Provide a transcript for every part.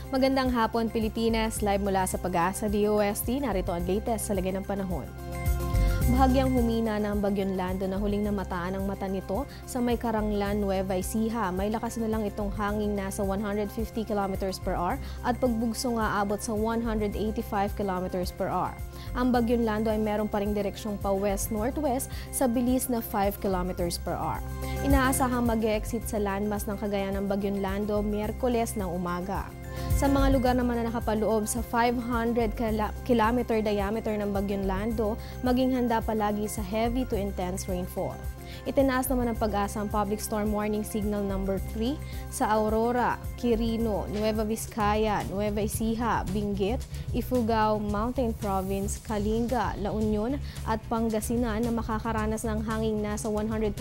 Magandang hapon Pilipinas, live mula sa Pag-asa DOST, narito ang latest sa lagay ng panahon. Bahagyang humina ng Bagyong Lando na huling namataan ang mata nito sa may Karanglan, Nueva Ecija. May lakas na lang itong hangin nasa 150 km per hour at pagbugso nga abot sa 185 km per hour. Ang Bagyong Lando ay meron pa ring direksyong pa west-northwest sa bilis na 5 km per hour. Inaasahang mag-exit sa landmass ng Cagayan ng Bagyong Lando Miyerkules ng umaga. Sa mga lugar naman na nakapaloob sa 500 km diameter ng Bagyong Lando, maging handa palagi sa heavy to intense rainfall. Itinaas naman ng Pag-asa ang Public Storm Warning Signal number 3 sa Aurora, Quirino, Nueva Vizcaya, Nueva Ecija, Benguet, Ifugao, Mountain Province, Kalinga, La Union at Pangasinan na makakaranas ng hangin nasa 121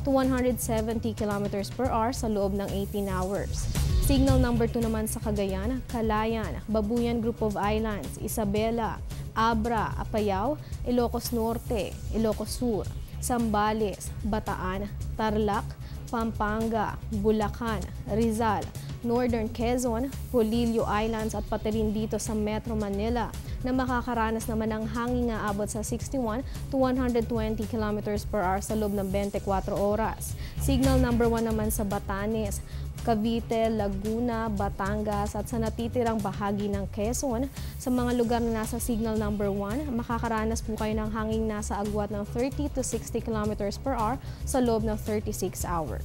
to 170 km per hour sa loob ng 18 hours. Signal number 2 naman sa Cagayan, Calayan, Babuyan Group of Islands, Isabela, Abra, Apayao, Ilocos Norte, Ilocos Sur, Zambales, Bataan, Tarlac, Pampanga, Bulacan, Rizal, Northern Quezon, Polillo Islands at pati rin dito sa Metro Manila na makakaranas naman ng hangin na abot sa 61 to 120 km per hour sa loob ng 24 oras. Signal number 1 naman sa Batanes, Cavite, Laguna, Batangas at sa natitirang bahagi ng Quezon. Sa mga lugar na nasa signal number 1, makakaranas po kayo ng hangin nasa agwat ng 30 to 60 km per hour sa loob ng 36 hours.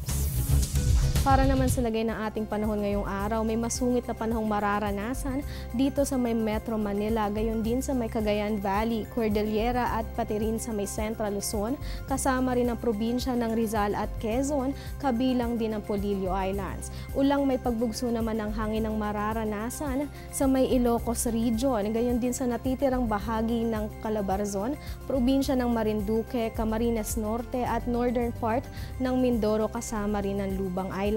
Para naman sa lagay ng ating panahon ngayong araw, may masungit na panahong mararanasan dito sa may Metro Manila, gayon din sa may Cagayan Valley, Cordillera at pati rin sa may Central Luzon, kasama rin ang probinsya ng Rizal at Quezon, kabilang din ang Polillo Islands. Ulang may pagbugso naman ng hangin ng mararanasan sa may Ilocos Region, gayon din sa natitirang bahagi ng Calabarzon, probinsya ng Marinduque, Camarines Norte at northern part ng Mindoro kasama rin ang Lubang Islands.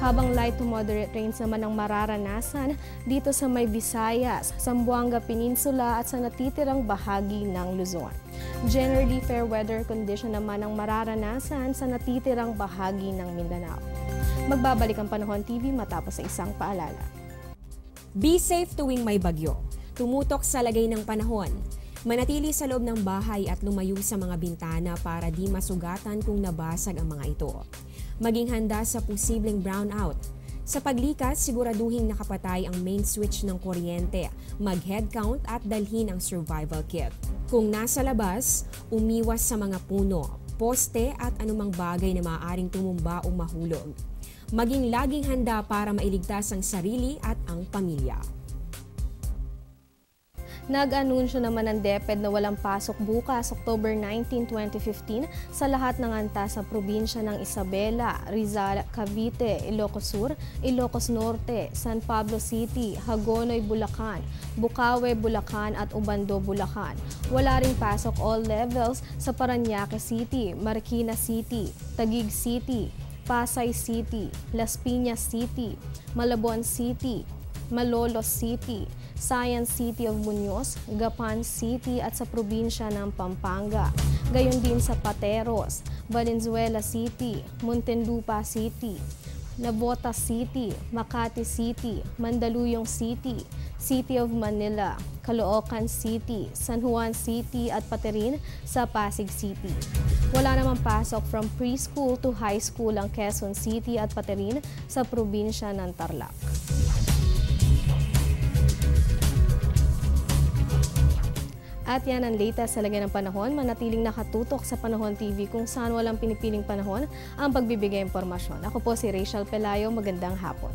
Habang light to moderate rains naman ang mararanasan dito sa may Visayas, Zamboanga Peninsula at sa natitirang bahagi ng Luzon. Generally fair weather condition naman ang mararanasan sa natitirang bahagi ng Mindanao. Magbabalik ang Panahon TV matapos sa isang paalala. Be safe tuwing may bagyo. Tumutok sa lagay ng panahon. Manatili sa loob ng bahay at lumayo sa mga bintana para di masugatan kung nabasag ang mga ito. Maging handa sa posibleng brownout. Sa paglikas, siguraduhin nakapatay ang main switch ng kuryente, mag-head count at dalhin ang survival kit. Kung nasa labas, umiwas sa mga puno, poste at anumang bagay na maaaring tumumba o mahulog. Maging laging handa para mailigtas ang sarili at ang pamilya. Nag-anunsyo naman ng DepEd na walang pasok bukas, October 19, 2015, sa lahat ng antas sa probinsya ng Isabela, Rizal, Cavite, Ilocos Sur, Ilocos Norte, San Pablo City, Hagonoy, Bulacan, Bukawe, Bulacan at Ubando, Bulacan. Wala ring pasok all levels sa Parañaque City, Marikina City, Taguig City, Pasay City, Las Piñas City, Malabon City, Malolos City, Science City of Muñoz, Gapan City at sa probinsya ng Pampanga. Gayon din sa Pateros, Valenzuela City, Muntinlupa City, Navotas City, Makati City, Mandaluyong City, City of Manila, Caloocan City, San Juan City at pati rin sa Pasig City. Wala namang pasok from preschool to high school ang Quezon City at pati rin sa probinsya ng Tarlac. At yan ang latest sa lagay ng panahon. Manatiling nakatutok sa Panahon TV kung saan walang pinipiling panahon ang pagbibigay impormasyon. Ako po si Rachel Pelayo. Magandang hapon.